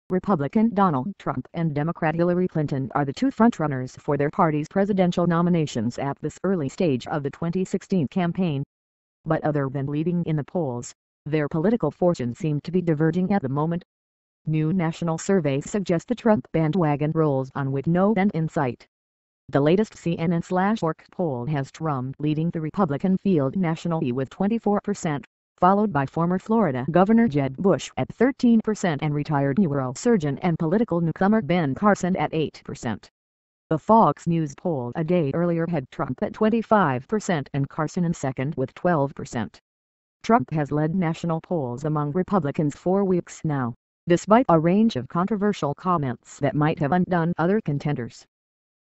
Republican Donald Trump and Democrat Hillary Clinton are the two frontrunners for their party's presidential nominations at this early stage of the 2016 campaign. But other than leading in the polls, their political fortunes seem to be diverging at the moment. New national surveys suggest the Trump bandwagon rolls on with no end in sight. The latest CNN/Ork poll has Trump leading the Republican field nationally with 24%. Followed by former Florida Governor Jeb Bush at 13% and retired neurosurgeon and political newcomer Ben Carson at 8%. The Fox News poll a day earlier had Trump at 25% and Carson in second with 12%. Trump has led national polls among Republicans for weeks now, despite a range of controversial comments that might have undone other contenders.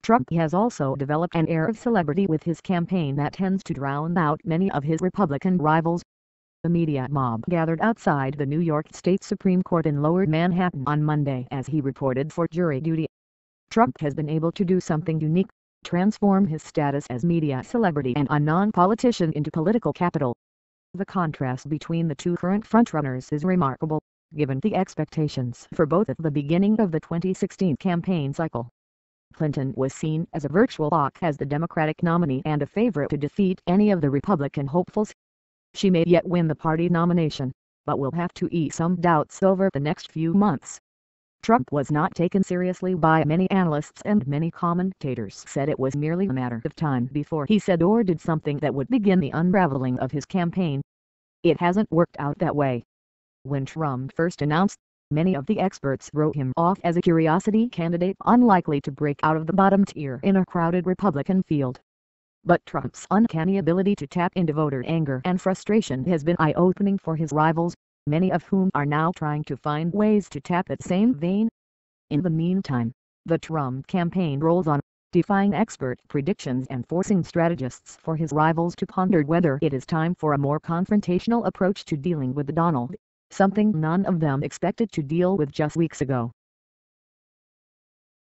Trump has also developed an air of celebrity with his campaign that tends to drown out many of his Republican rivals. The media mob gathered outside the New York State Supreme Court in Lower Manhattan on Monday as he reported for jury duty. Trump has been able to do something unique, transform his status as media celebrity and a non-politician into political capital. The contrast between the two current frontrunners is remarkable, given the expectations for both at the beginning of the 2016 campaign cycle. Clinton was seen as a virtual lock as the Democratic nominee and a favorite to defeat any of the Republican hopefuls. She may yet win the party nomination, but will have to ease some doubts over the next few months. Trump was not taken seriously by many analysts and many commentators said it was merely a matter of time before he said or did something that would begin the unraveling of his campaign. It hasn't worked out that way. When Trump first announced, many of the experts wrote him off as a curiosity candidate unlikely to break out of the bottom tier in a crowded Republican field. But Trump's uncanny ability to tap into voter anger and frustration has been eye-opening for his rivals, many of whom are now trying to find ways to tap that same vein. In the meantime, the Trump campaign rolls on, defying expert predictions and forcing strategists for his rivals to ponder whether it is time for a more confrontational approach to dealing with Donald, something none of them expected to deal with just weeks ago.